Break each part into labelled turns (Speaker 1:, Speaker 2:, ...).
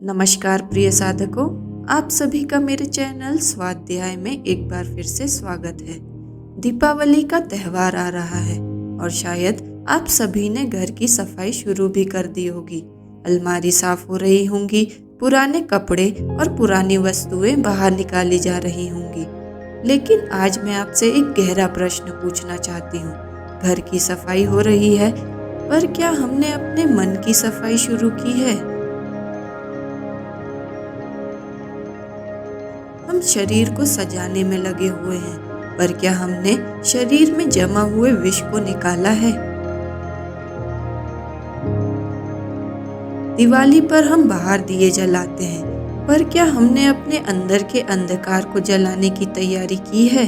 Speaker 1: नमस्कार प्रिय साधकों, आप सभी का मेरे चैनल स्वाध्याय में एक बार फिर से स्वागत है। दीपावली का त्यौहार आ रहा है और शायद आप सभी ने घर की सफाई शुरू भी कर दी होगी। अलमारी साफ हो रही होंगी, पुराने कपड़े और पुरानी वस्तुएं बाहर निकाली जा रही होंगी। लेकिन आज मैं आपसे एक गहरा प्रश्न पूछना चाहती हूँ। घर की सफाई हो रही है, पर क्या हमने अपने मन की सफाई शुरू की है? हम शरीर को सजाने में लगे हुए हैं, पर क्या हमने शरीर में जमा हुए विष को निकाला है? दिवाली पर हम बाहर दिए जलाते हैं, पर क्या हमने अपने अंदर के अंधकार को जलाने की तैयारी की है?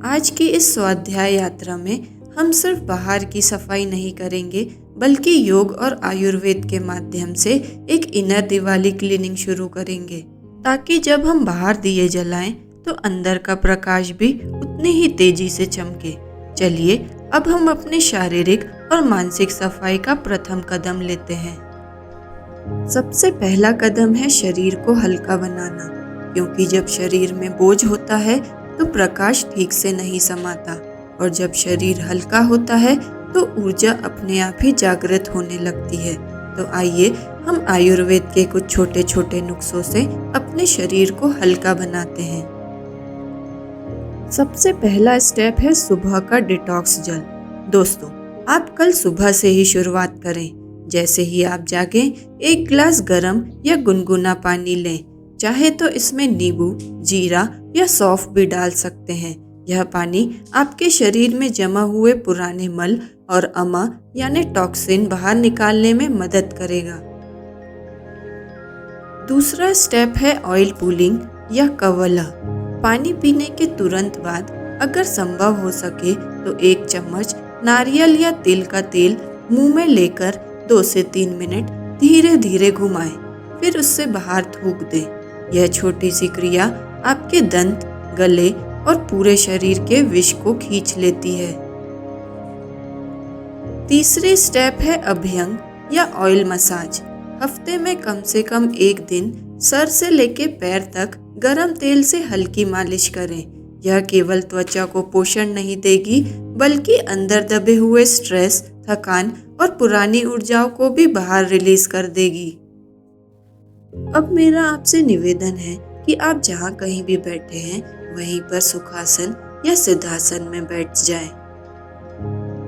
Speaker 1: आज की इस स्वाध्याय यात्रा में हम सिर्फ बाहर की सफाई नहीं करेंगे, बल्कि योग और आयुर्वेद के माध्यम से एक इनर दिवाली क्लीनिंग शुरू करेंगे, ताकि जब हम बाहर दिए जलाएं तो अंदर का प्रकाश भी उतनी ही तेजी से चमके। चलिए अब हम अपने शारीरिक और मानसिक सफाई का प्रथम कदम लेते हैं। सबसे पहला कदम है शरीर को हल्का बनाना, क्योंकि जब शरीर में बोझ होता है तो प्रकाश ठीक से नहीं समाता, और जब शरीर हल्का होता है तो ऊर्जा अपने आप ही जागृत होने लगती है। तो आइए हम आयुर्वेद के कुछ छोटे छोटे नुस्खों से अपने शरीर को हल्का बनाते हैं। सबसे पहला स्टेप है सुबह का डिटॉक्स जल। दोस्तों, आप कल सुबह से ही शुरुआत करें। जैसे ही आप जागें, एक गिलास गर्म या गुनगुना पानी लें। चाहे तो इसमें नींबू, जीरा या सौंफ भी डाल सकते हैं। यह पानी आपके शरीर में जमा हुए पुराने मल और अमा यानी टॉक्सिन बाहर निकालने में मदद करेगा। दूसरा स्टेप है ऑयल पुलिंग या कवला। पानी पीने के तुरंत बाद अगर संभव हो सके तो 1 चम्मच नारियल या तिल का तेल मुंह में लेकर 2 से 3 मिनट धीरे धीरे घुमाएं, फिर उससे बाहर थूक दें। यह छोटी सी क्रिया आपके दंत, गले और पूरे शरीर के विष को खींच लेती है। तीसरी स्टेप है अभ्यंग या ऑयल मसाज। हफ्ते में कम से कम 1 दिन सर से लेके पैर तक गरम तेल से हल्की मालिश करें। यह केवल त्वचा को पोषण नहीं देगी, बल्कि अंदर दबे हुए स्ट्रेस, थकान और पुरानी ऊर्जाओं को भी बाहर रिलीज कर देगी। अब मेरा आपसे निवेदन है कि आप जहाँ कहीं भी बैठे हैं वहीं पर सुखासन या सिद्धासन में बैठ जाएं।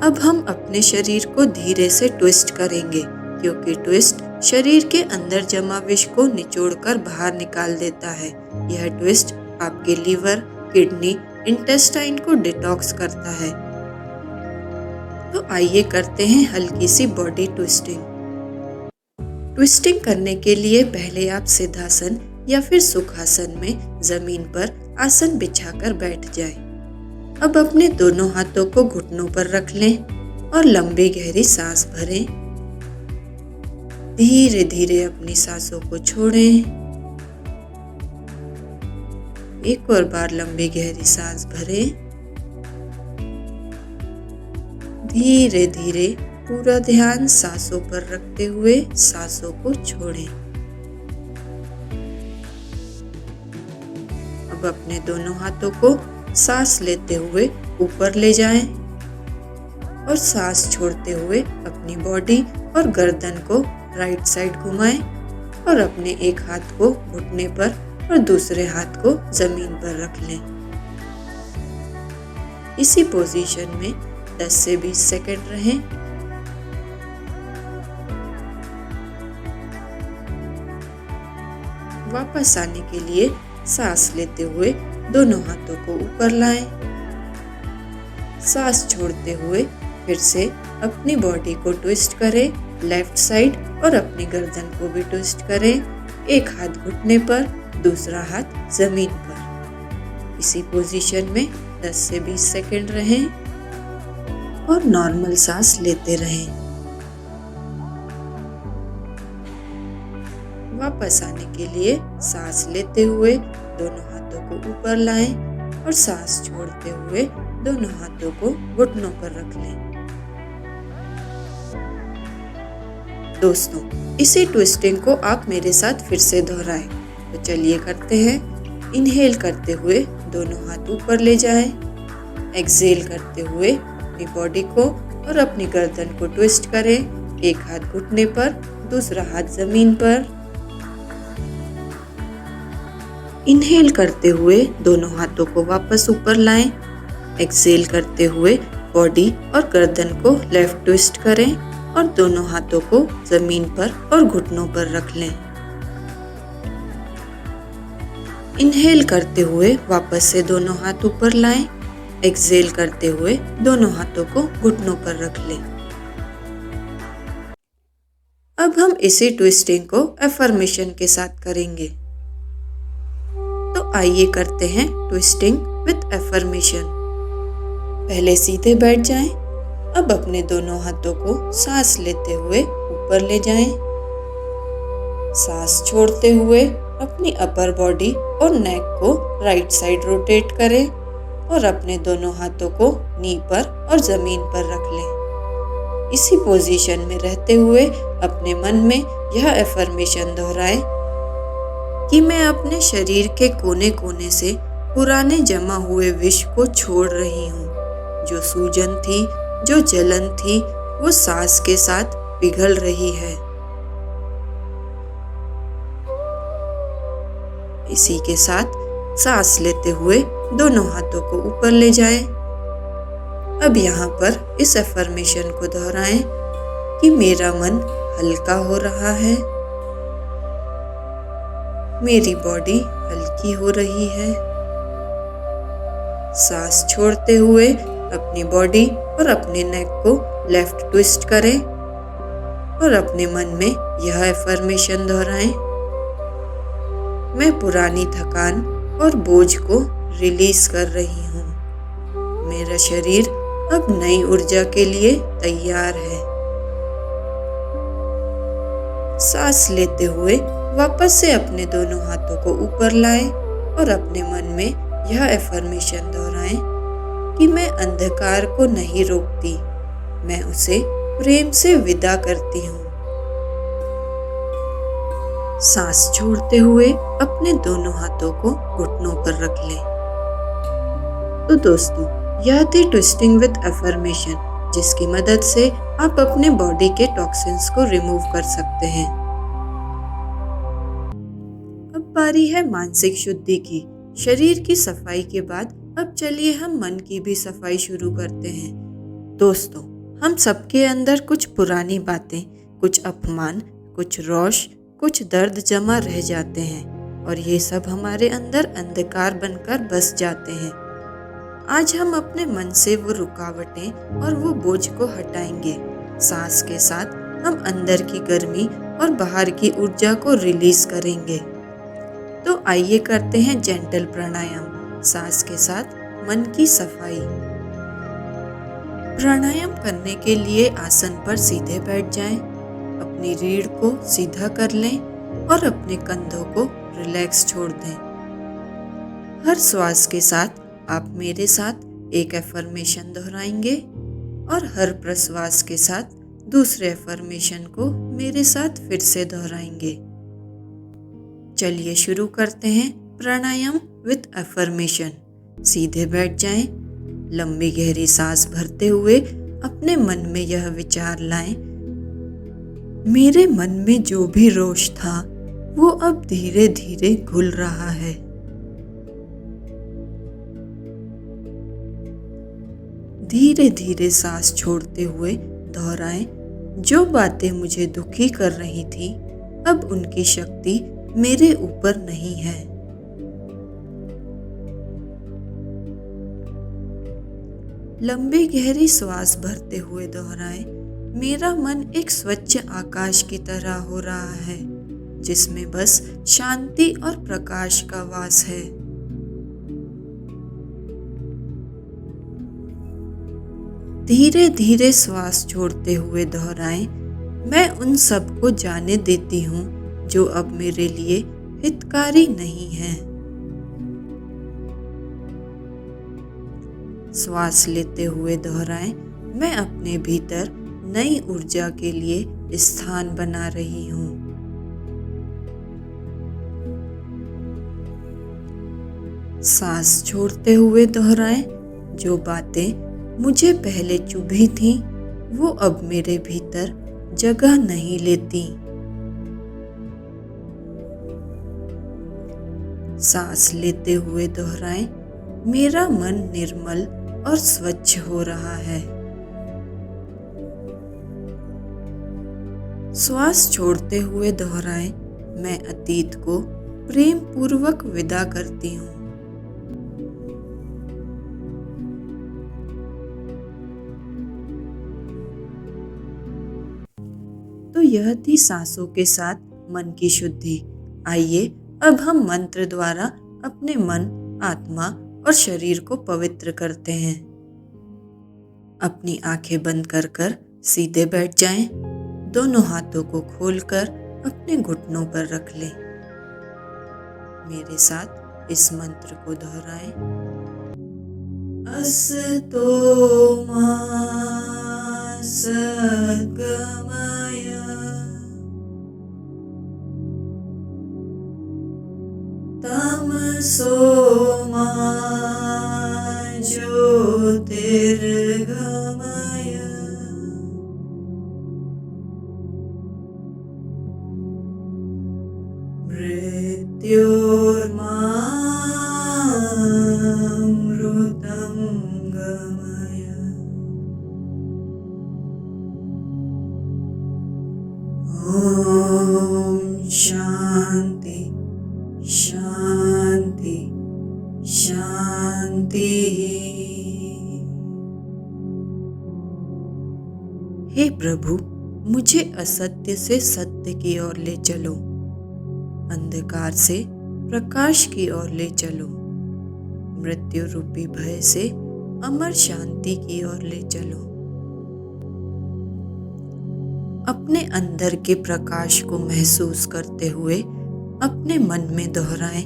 Speaker 1: अब हम अपने शरीर को धीरे से ट्विस्ट करेंगे, क्योंकि ट्विस्ट शरीर के अंदर जमा विष को निचोड़कर बाहर निकाल देता है। यह ट्विस्ट आपके लीवर, किडनी, इंटेस्टाइन को डिटॉक्स करता है। तो आइए करते हैं हल्की सी बॉडी ट्विस्टिंग। ट्विस्टिंग करने के लिए पहले आप सिद्धासन या फिर सुखासन में जमीन पर आसन बिछाकर बैठ जाएं। अब अपने दोनों हाथों को घुटनों पर रख लें और लंबी गहरी सांस भरें। धीरे धीरे अपनी सांसों को छोड़ें। एक और बार लंबी गहरी सांस भरें। धीरे धीरे पूरा ध्यान सांसों पर रखते हुए सांसों को छोड़ें। अब अपने दोनों हाथों को सांस लेते हुए ऊपर ले जाएं और सांस छोड़ते हुए अपनी बॉडी और गर्दन को राइट साइड घुमाएं और अपने एक हाथ को घुटने पर और दूसरे हाथ को जमीन पर रख लें। इसी पोजीशन में 10 से 20 सेकंड रहें। वापस आने के लिए सांस लेते हुए दोनों हाथों को ऊपर लाएं। सांस छोड़ते हुए फिर से अपनी बॉडी को ट्विस्ट करें लेफ्ट साइड और अपनी गर्दन को भी ट्विस्ट करें। एक हाथ घुटने पर, दूसरा हाथ जमीन पर। इसी पोजीशन में 10 से 20 सेकंड रहें और नॉर्मल सांस लेते रहें। वापस आने के लिए सांस लेते हुए दोनों हाथों को ऊपर लाएं और सांस छोड़ते हुए दोनों हाथों को घुटनों पर रख लें। दोस्तों, इसी ट्विस्टिंग को आप मेरे साथ फिर से दोहराएं। तो चलिए करते हैं। इनहेल करते हुए दोनों हाथ ऊपर ले जाएं। एक्सहेल करते हुए अपनी बॉडी को और अपनी गर्दन को ट्विस्ट करें। एक हाथ घुटने पर, दूसरा हाथ जमीन पर। इनहेल करते हुए दोनों हाथों को वापस ऊपर लाएं। एक्सहेल करते हुए बॉडी और गर्दन को लेफ्ट ट्विस्ट करें और दोनों हाथों को जमीन पर और घुटनों पर रख लें। इनहेल करते हुए वापस से दोनों हाथ ऊपर लाएं। एक्सहेल करते हुए दोनों हाथों को घुटनों पर रख लें। अब हम इसी ट्विस्टिंग को अफर्मेशन के साथ करेंगे। तो आइए करते हैं ट्विस्टिंग विद अफर्मेशन। पहले सीधे बैठ जाएं। अब अपने दोनों हाथों को सांस लेते हुए ऊपर ले जाएं। सांस छोड़ते हुए अपनी अपर बॉडी और नेक को राइट साइड रोटेट करें और अपने दोनों हाथों को नी पर और जमीन पर रख लें। इसी पोजीशन में रहते हुए अपने मन में यह अफर्मेशन दोहराएं कि मैं अपने शरीर के कोने कोने से पुराने जमा हुए विष को छोड़ रही हूँ। जो सूजन थी, जो जलन थी, वो सांस के साथ पिघल रही है। इसी के साथ सांस लेते हुए दोनों हाथों को ऊपर ले जाएं। अब यहाँ पर इस अफर्मेशन को दोहराएं कि मेरा मन हल्का हो रहा है, मेरी बॉडी हल्की हो रही है। सांस छोड़ते हुए अपनी बॉडी और अपने नेक को लेफ्ट ट्विस्ट करें और अपने मन में यह अफर्मेशन दोहराएं। मैं पुरानी थकान और बोझ को रिलीज कर रही हूँ। मेरा शरीर अब नई ऊर्जा के लिए तैयार है। सांस लेते हुए वापस से अपने दोनों हाथों को ऊपर लाएं और अपने मन में यह अफर्मेशन दोहराएं कि मैं अंधकार को नहीं रोकती, मैं उसे प्रेम से विदा करती हूँ। सांस छोड़ते हुए अपने दोनों हाथों को घुटनों पर रख लें। तो दोस्तों, यह थी ट्विस्टिंग विद अफर्मेशन, जिसकी मदद से आप अपने बॉडी के टॉक्सिन्स को रिमूव कर सकते हैं। अब बारी है मानसिक शुद्धि की। शरीर की सफाई के बाद अब चलिए हम मन की भी सफाई शुरू करते हैं। दोस्तों, हम सबके अंदर कुछ पुरानी बातें, कुछ अपमान, कुछ रोष, कुछ दर्द जमा रह जाते हैं और ये सब हमारे अंदर अंधकार बनकर बस जाते हैं। आज हम अपने मन से वो रुकावटें और वो बोझ को हटाएंगे। सांस के साथ हम अंदर की गर्मी और बाहर की ऊर्जा को रिलीज करेंगे। तो आइए करते हैं जेंटल प्राणायाम। सांस के साथ मन की सफाई। प्राणायाम करने के लिए आसन पर सीधे बैठ जाएं। अपनी रीढ़ को सीधा कर लें और अपने कंधों को रिलैक्स छोड़ दें। हर श्वास के साथ आप मेरे साथ एक अफर्मेशन दोहराएंगे और हर प्रश्वास के साथ दूसरे अफर्मेशन को मेरे साथ फिर से दोहराएंगे। चलिए शुरू करते हैं प्राणायाम विद अफर्मेशन। सीधे बैठ जाएं। लंबी गहरी सांस भरते हुए अपने मन में यह विचार लाएं, मेरे मन में जो भी रोष था वो अब धीरे धीरे घुल रहा है। धीरे धीरे सांस छोड़ते हुए दोहराएं, जो बातें मुझे दुखी कर रही थी अब उनकी शक्ति मेरे ऊपर नहीं है। लंबी गहरी श्वास भरते हुए दोहराएं, मेरा मन एक स्वच्छ आकाश की तरह हो रहा है जिसमें बस शांति और प्रकाश का वास है। धीरे धीरे श्वास छोड़ते हुए दोहराएं, मैं उन सब को जाने देती हूँ जो अब मेरे लिए हितकारी नहीं है। श्वास लेते हुए दोहराएं, मैं अपने भीतर नई ऊर्जा के लिए स्थान बना रही हूँ। सांस छोड़ते हुए दोहराएं, जो बातें मुझे पहले चुभी थीं, वो अब मेरे भीतर जगह नहीं लेती। सांस लेते हुए दोहराएं, मेरा मन निर्मल और स्वच्छ हो रहा है। श्वास छोड़ते हुए दोहराएं, मैं अतीत को प्रेम पूर्वक विदा करती हूँ। तो यह थी सांसों के साथ मन की शुद्धि। आइए अब हम मंत्र द्वारा अपने मन, आत्मा और शरीर को पवित्र करते हैं। अपनी आंखें बंद कर सीधे बैठ जाएं। दोनों हाथों को खोलकर अपने घुटनों पर रख लें। मेरे साथ इस मंत्र को दोहराएं। असतो मा सद्गमय, तमसो मा ज्योतिर्गमय, मृत्योर्मामृतं गमय। ओम शांति शांति शांति। हे प्रभु, मुझे असत्य से सत्य की ओर ले चलो, अंधकार से प्रकाश की ओर ले चलो, मृत्यु रूपी भय से अमर शांति की ओर ले चलो। अपने अंदर के प्रकाश को महसूस करते हुए अपने मन में दोहराएं,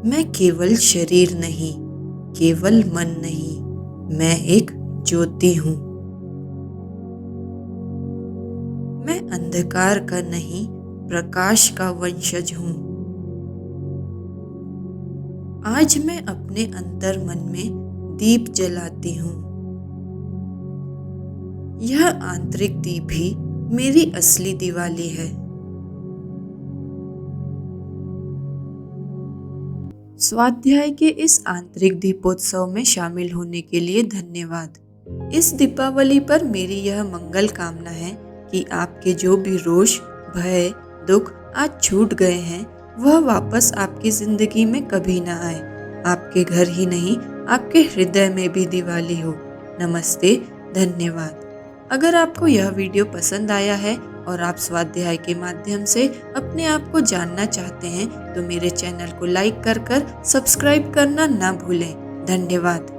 Speaker 1: मैं केवल शरीर नहीं, केवल मन नहीं, मैं एक ज्योति हूँ। मैं अंधकार का नहीं, प्रकाश का वंशज हूँ। आज मैं अपने अंतर मन में दीप जलाती हूँ। यह आंतरिक दीप ही मेरी असली दिवाली है। स्वाध्याय के इस आंतरिक दीपोत्सव में शामिल होने के लिए धन्यवाद। इस दीपावली पर मेरी यह मंगल कामना है कि आपके जो भी रोष, भय, दुख आज छूट गए हैं, वह वापस आपकी जिंदगी में कभी ना आए। आपके घर ही नहीं, आपके हृदय में भी दिवाली हो। नमस्ते, धन्यवाद। अगर आपको यह वीडियो पसंद आया है और आप स्वाध्याय के माध्यम से अपने आप को जानना चाहते हैं, तो मेरे चैनल को लाइक कर सब्सक्राइब करना ना भूलें। धन्यवाद।